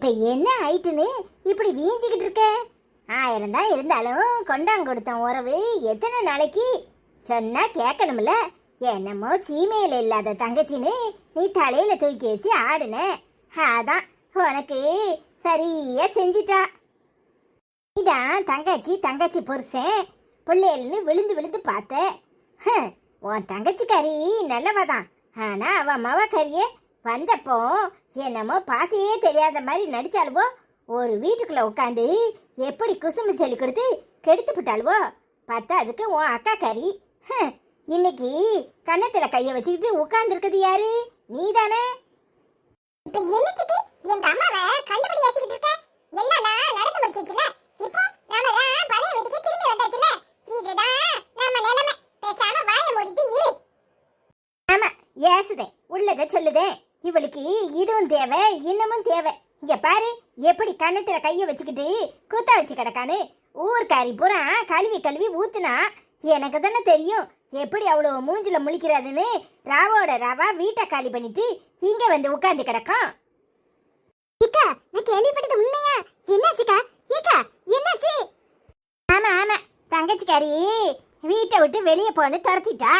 இப்ப என்ன ஆயிட்டுன்னு இப்படி வீஞ்சிக்கிட்டு இருக்க? 1000 தான் இருந்தாலும் கொண்டாங்கொடுத்தன் உறவு எத்தனை நாளைக்கு சொன்னா கேட்கணும்ல. என்னமோ சீமையில இல்லாத தங்கச்சின்னு நீ தலையில தூக்கி வச்சு ஆடுன. அதான் உனக்கு சரியா செஞ்சிட்டா. நீதான் தங்கச்சி புருஷன் பிள்ளைகள்னு விழுந்து விழுந்து பார்த்த. உன் தங்கச்சிக்காரி நல்லவதான். ஆனா அவ மவக்காரிய வந்தப்போ என்னமோ பாசையே தெரியாத மாதிரி நடிச்சாலுவோ. ஒரு வீட்டுக்குள்ள உட்காந்து எப்படி குசும்பு சொல்லி கொடுத்து கெடுத்து விட்டாளுவோ. பார்த்தா அதுக்கு உன் அக்கா கறி. இன்னைக்கு கன்னத்துல கைய வச்சுக்கிட்டு உட்கார்ந்து இருக்குது யாரு? நீ தானே. இப்ப என்னத்துக்கு எங்க அம்மாவை கண்டுபிடி ஏசிக்கிட்டு இருக்க? எல்லாம் நடந்து முடிச்சிச்சுல. இப்போ நாம தான் பழைய வீட்டுக்கு திரும்பி வந்தாச்சுல. இதுதான் நம்ம நிலைமை. பேசாம வாயை மூடிட்டு இரு. ஆமா, ஏசுதேன், உள்ளத சொல்லுதேன். இவளுக்கு இதுவும் தேவை, இன்னமும் தேவை. இங்க பாரு எப்படி கன்னத்துல கைய வச்சுக்கிட்டு கூத்தா வச்சு கிடக்கானு. ஊர்காரி பூரா கழுவி ஊத்துனா எனக்கு தானே தெரியும் எப்படி அவ்வளோ மூஞ்சில முழிக்கிறாதுன்னு. ராவோட ராவா வீட்டை காலி பண்ணிட்டு இங்க வந்து உட்கார்ந்து கிடக்கான். இக்கா, நான் கேள்விப்பட்டது உண்மையா? என்னாச்சுக்கா? ஏக்கா என்னாச்சு? ஆமா, தங்கச்சிக்காரி வீட்டை விட்டு வெளியே போன்னு துரத்திட்டா.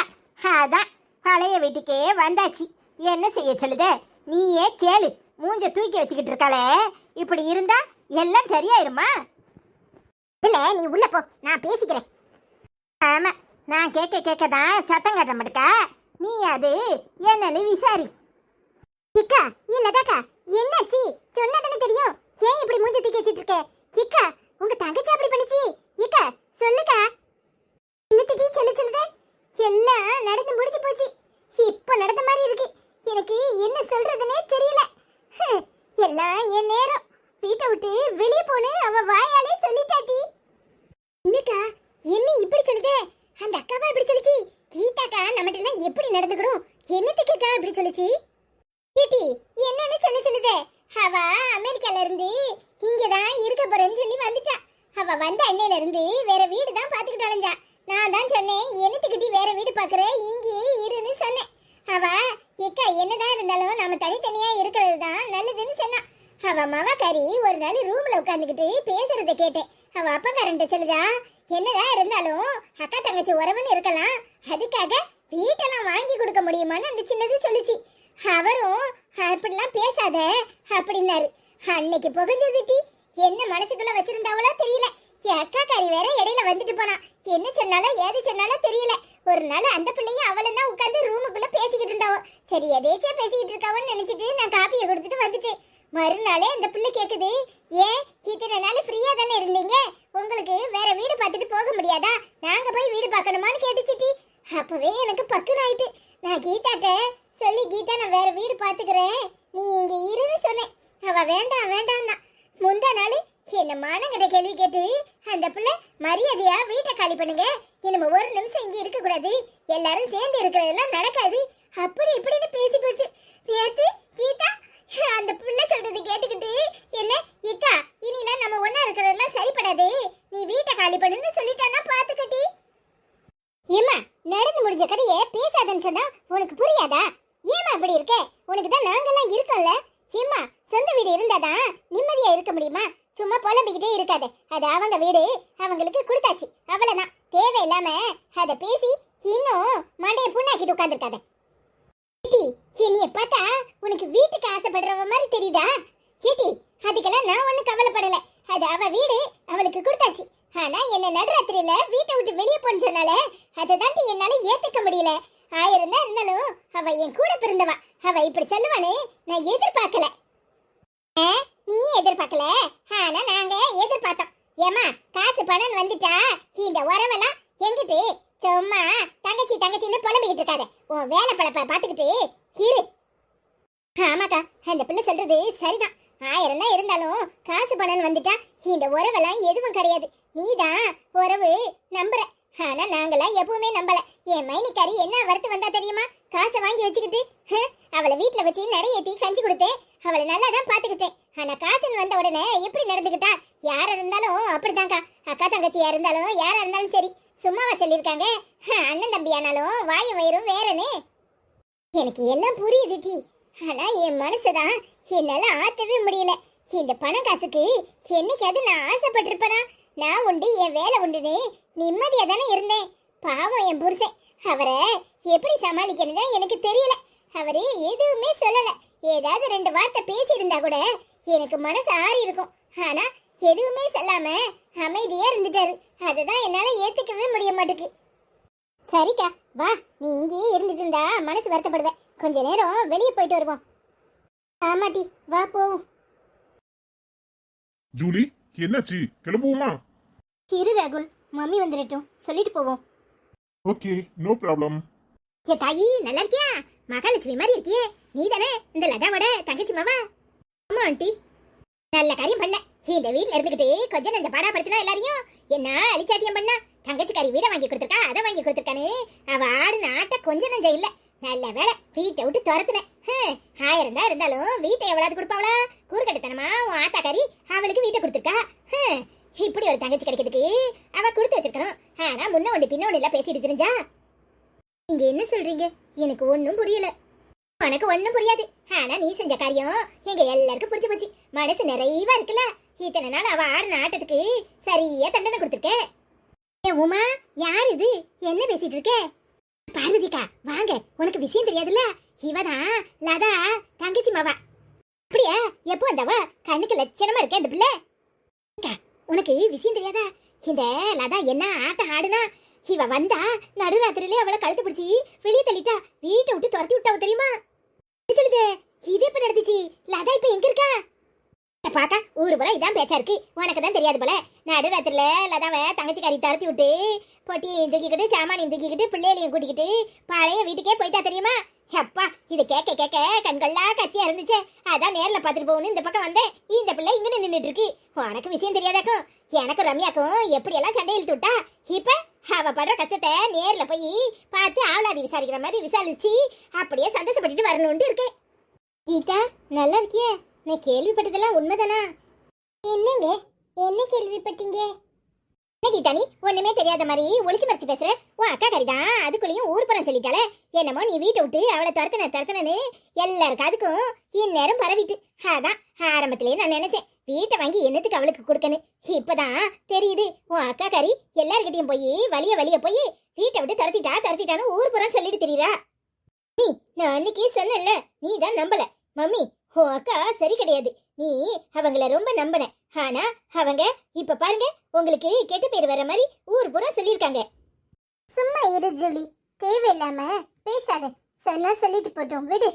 அதான் பழைய வீட்டுக்கே வந்தாச்சு. என்ன செய்ய சொல்லுத? நீயே கேளு. மூஞ்ச தூக்கி வச்சுக்கிட்டு இருக்காளே, இப்படி இருந்தா எல்லாம் சரியாயிருமா? இல்ல, நீ உள்ள போ, நான் பேசிக்கிறேன். ஆமா, நான் கேட்கதான் சத்தம் காட்ட மாட்டேக்கா. நீ அது என்னன்னு விசாரி. இக்கா, இல்லதாக்கா, என்னாச்சு? சொன்னதானே தெரியும். ஏன் இப்படி மூஞ்சி தூக்கி வச்சிட்டு இருக்க? இக்கா, உங்க தங்கச்சி அப்படி பண்ணுச்சு. இக்கா சொல்லுக்கா. என்னத்துக்கு சொல்லுதே? எல்லாம் நடந்து முடிஞ்சு போச்சு. இப்ப நடந்த மாதிரி இருக்கு. எனக்கு என்ன சொல்றதுன்னே தெரியல. எல்லாம் என் நேரம். வீட்டை விட்டு வெளியே போன்னு அவ வாயாலே சொல்லிட்டாட்டி. என்னக்கா என்ன இப்படி சொல்லுதே? அந்த அக்காவா இப்படி சொல்லுச்சு? கீதாக்கா நம்மகிட்ட எல்லாம் எப்படி நடந்துக்கணும்? என்னத்துக்குக்கா இப்படி சொல்லுச்சு? கீட்டி என்னன்னு சொல்லுதே? அவ அமெரிக்கால இருந்து இங்கதான் இருக்க போறேன்னு சொல்லி வந்துட்டா. அவ வந்த அன்னையில இருந்து வேற வீடு தான் பாத்துக்கிட்டு அலைஞ்சா. நான் தான் சொன்னேன், என்னத்துக்கிட்டி வேற வீடு பாக்குற, இங்கேயே இருன்னு சொன்னேன். அவ எக்கா என்னதான் இருந்தாலும் நம்ம தனித்தனியா இருக்கிறது தான் நல்லதுன்னு சொன்னா. அவ மவக்காரி ஒரு நாள் ரூம்ல உட்காந்துக்கிட்டு பேசுறத கேட்டேன். அவ அப்பக்காரன்ட்ட சொல்லுதா, என்னதான் இருந்தாலும் அக்கா தங்கச்சி உறவுன்னு இருக்கலாம், அதுக்காக வீட்டெல்லாம் வாங்கி கொடுக்க முடியுமான்னு அந்த சின்னது சொல்லுச்சு. அவரும் அப்படிலாம் பேசாத அப்படின்னாரு. அன்னைக்கு புகஞ்சதுட்டி என்ன மனசுக்குள்ள வச்சிருந்தாவளோ தெரியல. என் அக்கா காரி வேற இடையில வந்துட்டு போனா. என்ன சொன்னாலும் ஏது சொன்னாலும் தெரியல. ஒரு நாள் அந்த பிள்ளையும் அவளும் தான் உட்காந்து ரூமுக்குள்ள பேசிக்கிட்டு இருந்தாவோ. சரி எதேச்சியா பேசிக்கிட்டு இருக்காவோன்னு நினைச்சிட்டு நான் காப்பியை கொடுத்துட்டு வந்துட்டேன். மறுநாளே அந்த பிள்ளை கேக்குது, ஏன் இத்தனை நாள் ஃப்ரீயா தானே இருந்தீங்க, உங்களுக்கு வேற வீடு பார்த்துட்டு போக முடியாதா, நாங்க போய் வீடு பார்க்கணுமான்னு கேட்டுச்சிட்டி. அப்பவே எனக்கு பக்குன்னு ஆயிட்டு. நான் கீதாட்ட சொல்லி, கீதா நான் வேற வீடு பாத்துக்கிறேன், நீ இங்க இருன்னு சொன்னேன். அவ வேண்டாம்னா முந்தா நாள் என்ன மானங்கிட்ட கேள்வி கேட்டு அந்த பிள்ளை மரியாதையா வீட்டை காலி பண்ணுங்க, இனிமே ஒரு நிமிஷம் இங்க இருக்க கூடாது, எல்லாரும் சேர்ந்து இருக்கிறதெல்லாம் நடக்காது, அப்படி இப்படின்னு பேசி போச்சு. நேத்து கீதா அந்த பிள்ளை சொல்றது கேட்டுக்கிட்டு என்ன, இக்கா இனிலாம் நம்ம ஒண்ணா இருக்கிறதெல்லாம் சரிப்படாதே, நீ வீட்டை காலி பண்ணுன்னு சொல்லிட்டானா பாத்துக்கட்டி. ஏமா நடந்து முடிஞ்ச கதையே பேசாதன்னு சொன்னா உனக்கு புரியாதா? ஏமா அப்படி இருக்க? உனக்கு தான் நாங்கெல்லாம் இருக்கோம்ல. ஏமா சொந்த வீடு இருந்தாதான் நிம்மதியா இருக்க முடியுமா? சும்மா புலம்பிக்கிட்டே இருக்காத. அது அவங்க வீடு, அவங்களுக்கு கொடுத்தாச்சு, அவ்வளவுதான். தேவையில்லாம அத பேசி இன்னும் மண்டைய புண்ணாக்கிட்டு உட்கார்ந்துருக்காத. என்னைய பார்த்தா உனக்கு வீட்டுக்கு ஆசைப்படுறவ மாதிரி தெரியுதா? ஏட்டி அதுக்கெல்லாம் நான் ஒன்னும் கவலைப்படல. அது அவ வீடு, அவளுக்கு கொடுத்தாச்சு. ஆனா என்ன நடுராத்திரியில வீட்டை விட்டு வெளியே போன்னு சொன்னால அதை தாண்டி என்னால ஏத்துக்க முடியல. 1000 தான் இருந்தாலும் அவ என் கூட பிறந்தவா. அவ இப்படி சொல்லுவானே நான் எதிர்பார்க்கல. நீ எதிர்பார்க்கல, ஆனா நாங்க எதிர்பார்த்தோம். ஏமா காசு பணம் வந்துட்டா இந்த உறவெல்லாம் எங்கிட்டு சும்மா தங்கச்சின்னு புலம்பிக்கிட்டு இருக்காத. உன் வேலை பழப்ப பாத்துக்கிட்டு இரு. ஆமாக்கா, அந்த பிள்ளை சொல்றது சரிதான். 1000 தான் இருந்தாலும் காசு பணம் வந்துட்டா இந்த உறவெல்லாம் எதுவும் கிடையாது. நீதான் உறவு நம்புற, ஆனா நாங்கெல்லாம் எப்பவுமே நம்பல. என் மைனிக்காரி என்ன வரத்து வந்தா தெரியுமா? காசை வாங்கி வச்சுக்கிட்டு அவளை வீட்டுல வச்சு நடையேத்தி கஞ்சி கொடுத்தேன். அவளை நல்லா தான் பாத்துக்கிட்டேன். ஆனா காசுன்னு வந்த உடனே எப்படி நடந்துக்கிட்டா? யாரா இருந்தாலும் அப்படித்தான்க்கா. அக்கா தங்கச்சியா இருந்தாலும் யாரா இருந்தாலும் சரி, சும்மாவா சொல்லியிருக்காங்க? அண்ணன் தம்பி ஆனாலும் வாயும் வயிறும் வேறனே. எனக்கு எல்லாம் புரியுது டி, ஆனா என் மனசுதான் என்னால ஆத்தவே முடியல. இந்த பணம் காசுக்கு என்னைக்காவது நான் ஆசைப்பட்டிருப்பேனா? நான் உண்டு என் வேலை உண்டுன்னு நிம்மதியா தானே இருந்தேன். பாவம் என் புருஷன், அவரை எப்படி சமாளிக்கணும் தான் எனக்கு தெரியல. அவரு எதுவுமே சொல்லல. ஏதாவது 2 வார்த்தை பேசி இருந்தா கூட எனக்கு மனசு ஆறி இருக்கும். ஆனா எதுவுமே சொல்லாம அமைதியா இருந்துட்டாரு. அதுதான் என்னால ஏத்துக்கவே முடிய மாட்டேங்குது. சரிக்கா, வா, நீ இங்கேயே இருந்துட்டு இருந்தா மனசு வருத்தப்படுவேன். கொஞ்ச நேரம் வெளியே போயிட்டு வருவோம். ஆமாட்டி, வா போவோம். ஜூலி, என்னாச்சு? கிளம்புவோமா? இரு ராகுல், மம்மி வந்துடட்டும், சொல்லிட்டு போவோம். Okay, no problem. ஏ தாயி, நல்லா இருக்கியா? மகாலட்சுமி மாதிரி இருக்கியே, நீ தானே இந்த லதாவோட தங்கச்சி மாவா? ஆமா ஆண்டி. நல்ல காரியம் பண்ண. இந்த வீட்ல இருந்துகிட்டு கொஞ்சம் நஞ்ச பாடாப்படுத்தினா எல்லாரையும். என்ன அழிச்சாட்டியம் பண்ணா? தங்கச்சிக்காரி வீடை வாங்கி கொடுத்துருக்கா, அதை வாங்கி கொடுத்துருக்கானே. அவ ஆடுன ஆட்ட கொஞ்சம் நஞ்ச இல்ல. நல்ல வேலை வீட்டை விட்டு துரத்துனேன். 1000 தான் இருந்தாலும் வீட்டை எவ்வளவு கொடுப்பாவளா? கூறுகட்டத்தனமா உன் ஆத்தாக்காரி அவளுக்கு வீட்டை கொடுத்துருக்கா. இப்படி ஒரு தங்கச்சி கிடைக்கிறதுக்கு அவ கொடுத்து வச்சிருக்கணும். ஆனா முன்ன ஒண்ணு பின்ன ஒண்ணு இல்ல பேசிட்டு தெரிஞ்சா. நீங்க என்ன சொல்றீங்க? எனக்கு ஒண்ணும் புரியல. உனக்கு ஒண்ணும் புரியாது. ஆனா நீ செஞ்ச காரியம் எங்க எல்லாருக்கும் புரிஞ்சு போச்சு. மனசு நிறைவா இருக்குல்ல. இத்தனை நாள் அவ ஆடின ஆட்டத்துக்கு சரியா தண்டனை கொடுத்துருக்கேன். உமா, யார் இது? என்ன பேசிட்டு இருக்க? பார்வதிக்கா, வாங்க. உனக்கு விஷயம் தெரியாதுல்ல? இவதான் லதா தங்கச்சி மாவா. அப்படியா? எப்போ வந்தவா? கண்ணுக்கு லட்சணமா இருக்க இந்த பிள்ளை. உனக்கு விஷயம் தெரியாதா? இந்த லதா என்ன ஆட்டம் ஆடுனா? இவ வந்தா நடுராத்திரிலே அவளை கழுத்து பிடிச்சி வெளியே தள்ளிட்டா. வீட்டை விட்டு துரத்தி விட்டாவ தெரியுமா? சொல்லுது, இது எப்ப நடந்துச்சு? லதா இப்ப எங்க இருக்கா? பாக்கா, ஊரு போல இதான் பேச்சா இருக்கு. உனக்கு தான் தெரியாது போல. நடுராத்திரில லதாவை தங்கச்சிக்காரி துரத்தி விட்டு பொட்டியையும் தூக்கிக்கிட்டு சாமானியும் தூக்கிக்கிட்டு பிள்ளைகளையும் கூட்டிக்கிட்டு பழைய வீட்டுக்கே போயிட்டா தெரியுமா? அப்பா, இது கேட்க கேட்க கண்கள்லாம் கட்சியா இருந்துச்சு. அதான் நேர்ல பாத்துட்டு போகணும் இந்த பக்கம் வந்தேன். இந்த பிள்ளை இங்க நின்றுட்டு இருக்கு. உனக்கு விஷயம் தெரியாதாக்கும். எனக்கு ரம்யாக்கும் எப்படி எல்லாம் சண்டை இழுத்து விட்டா. இப்ப அவ படுற கஷ்டத்தை நேர்ல போய் பார்த்து ஆவலாதி விசாரிக்கிற மாதிரி விசாரிச்சு அப்படியே சந்தோஷப்பட்டுட்டு வரணும்னு இருக்கேன். கீதா, நல்லா இருக்கியே? நான் கேள்விப்பட்டதெல்லாம் உண்மைதானா? என்னங்க, என்ன கேள்விப்பட்டீங்க? என்ன கீதா, நீ ஒண்ணுமே தெரியாத மாதிரி ஒளிச்சு மறைச்சு பேசுற? உன் அக்கா கறிதான் அதுக்குள்ளேயும் ஊர் புறம் சொல்லிட்டாலே. என்னமோ நீ வீட்டை விட்டு அவளை துரத்துனன்னு எல்லாருக்கும் அதுக்கும் இந்நேரம் பரவிட்டு. அதான் ஆரம்பத்திலேயே நான் நினைச்சேன் வீட்டை வாங்கி என்னத்துக்கு அவளுக்கு கொடுக்கணும். இப்பதான் தெரியுது உன் அக்கா கறி எல்லார்கிட்டையும் போய் வலிய போய் வீட்டை விட்டு துரத்திட்டான்னு ஊர் புறம் சொல்லிட்டு தெரியுறா. நீ நான் அன்னைக்கு சொன்னேன்ல, நீ தான் நம்பல. மம்மி, உன் அக்கா சரி கிடையாது. நீ அவங்கள ரொம்ப நம்பின. ஆனா அவங்க இப்ப பாருங்க, உங்களுக்கு கெட்ட பேர் வர மாதிரி ஊர் பூரா சொல்லியிருக்காங்க. சும்மா இரு ஜூலி, தேவையில்லாம பேசாத. சொன்னா சொல்லிட்டு போட்டோம், விடு.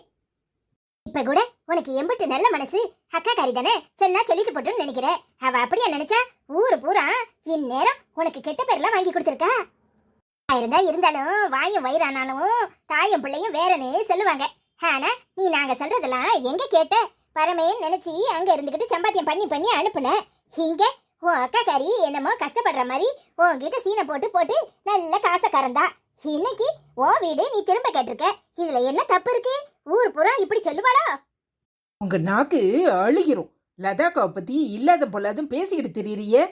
இப்ப கூட உனக்கு எம்பிட்டு நல்ல மனசு. அக்கா காரி தானே, சொன்னா சொல்லிட்டு போட்டோம்னு நினைக்கிற. அவ அப்படியா நினைச்சா ஊரு பூரா இந்நேரம் உனக்கு கெட்ட பேர்லாம் வாங்கி கொடுத்துருக்கா. இருந்தாலும் வாயும் வயிறானாலும் தாயும் பிள்ளையும் வேறன்னு சொல்லுவாங்க. ஆனா நீ நாங்க சொல்றதெல்லாம் எங்க கேட்ட? பரமேன்னு நினைச்சு அங்க இருந்துகிட்டு சம்பாத்தியம் பண்ணி அனுப்புன. இங்க உன் அக்கா காரி என்னமோ கஷ்டப்படுற மாதிரி உன்கிட்ட சீனை போட்டு நல்ல காசக்காரந்தா. இன்னைக்கு உன் வீடு நீ திரும்ப கேட்டிருக்க. இதுல என்ன தப்பு இருக்கு? ஊர் பூரா இப்படி சொல்லுவாளா? உங்க நாக்கு அழுகிரும். லதாக்காவை பத்தி இல்லாத பொல்லாதும் பேசிக்கிட்டு திரியறியே.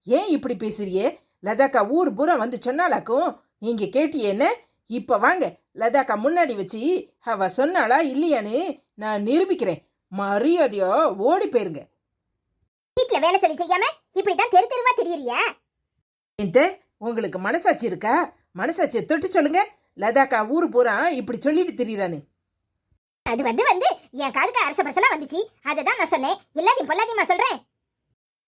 ஏன் இப்படி பேசுறியே? லதாக்கா ஊர் பூரா வந்து சொன்னாலாக்கும் நீங்க கேட்டியேன்னு. இப்ப வாங்க, லதாக்கா முன்னாடி வச்சு அவ சொன்னாளா இல்லையான்னு நான் நிரூபிக்கிறேன். மரியாதையா ஓடி போயிருங்க. வீட்டுல வேலை சொல்லி செய்யாம இப்படிதான் தெருவா தெரியறியா? எந்த உங்களுக்கு மனசாட்சி இருக்கா? மனசாட்சியை தொட்டு சொல்லுங்க. லதாக்கா ஊரு பூரா இப்படி சொல்லிட்டு திரியறானு. அது வந்து என் காதுக்கு அரச பரசலா வந்துச்சு. அததான் நான் சொன்னேன். எல்லாத்தையும் பொல்லாதையுமா சொல்றேன்.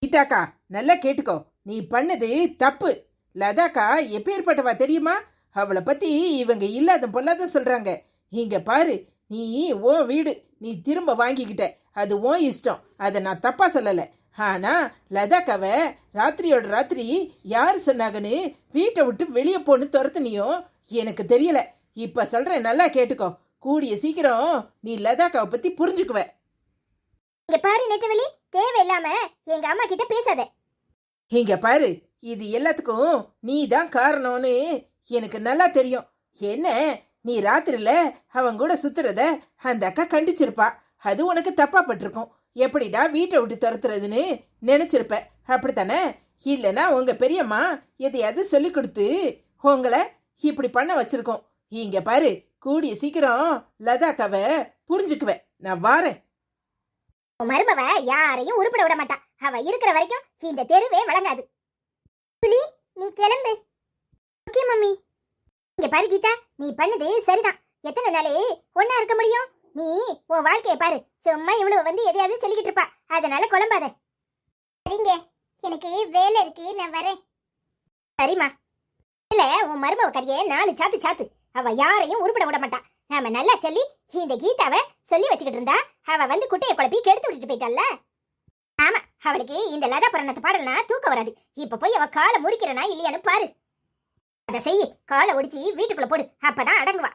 கீதாக்கா, நல்லா கேட்டுக்கோ. நீ பண்ணது தப்பு. லதாக்கா எப்பேற்பட்டவா தெரியுமா? அவளை பத்தி இவங்க இல்லாத பொல்லாத சொல்றாங்க. இங்க பாரு, நீ உன் வீடு நீ திரும்ப வாங்கிக்கிட்ட, அது உன் இஷ்டம். அதை நான் தப்பா சொல்லல. ஆனா லதாக்காவை ராத்திரியோட ராத்திரி யாரு சொன்னாங்கன்னு வீட்டை விட்டு வெளியே போன்னு துரத்துனியோ எனக்கு தெரியல. இப்ப சொல்றேன், நல்லா கேட்டுக்கோ. கூடிய சீக்கிரம் நீ லதாக்காவை பத்தி புரிஞ்சுக்குவ. இங்க பாரு நெட்டவெளி, தேவையில்லாம எங்க அம்மா கிட்ட பேசாத. இங்க பாரு, இது எல்லாத்துக்கும் நீ தான் காரணம்னு எனக்கு நல்லா தெரியும். என்ன, நீ ராத்திரில அவன் கூட சுத்துறத அந்த அக்கா கண்டிச்சிருப்பா. அது உனக்கு தப்பா பட்டிருக்கும். எப்படிடா வீட்டை விட்டு துரத்துறதுன்னு நினைச்சிருப்ப, அப்படித்தானே? இல்லைன்னா உங்க பெரியம்மா எதையாவது சொல்லி கொடுத்து உங்களை இப்படி பண்ண வச்சிருக்கோம். இங்க பாரு, கூடிய சீக்கிரம் லதாக்காவை புரிஞ்சுக்குவேன். நான் வாரேன். உன் மருமவ யாரையும் உருப்பட விட மாட்டா. அவ இருக்கிற வரைக்கும் இந்த தெருவே வழங்காது. நீ கிளம்பு. Okay mummy. இங்க பாரு கீதா, நீ பண்ணது சரிதான். எத்தனை நாளே ஒன்னா இருக்க முடியும்? நீ உன் வாழ்க்கைய பாரு. சும்மா இவ்வளவு வந்து எதையாவது சொல்லிக்கிட்டு இருப்பா. அதனால குழம்பாத. சரிங்க, எனக்கு வேலை இருக்கு, நான் வரேன். சரிம்மா. இல்ல, உன் மருமவ கரியே 4 சாத்து சாத்து. அவ யாரையும் உருப்பட விட மாட்டா. நாம நல்லா சொல்லி இந்த கீதாவை சொல்லி வச்சுக்கிட்டு இருந்தா அவ வந்து குட்டையை குழப்பி கெடுத்து விட்டுட்டு போயிட்டால. ஆமா, அவளுக்கு இந்த லதா புராணத்தை பாடலனா தூக்கம் வராது. இப்ப போய் அவ காலை முறிக்கிறனா இல்லையான்னு பாரு. அதை செய்யி, காலை ஒடிச்சு வீட்டுக்குள்ள போடு. அப்பதான் அடங்குவா.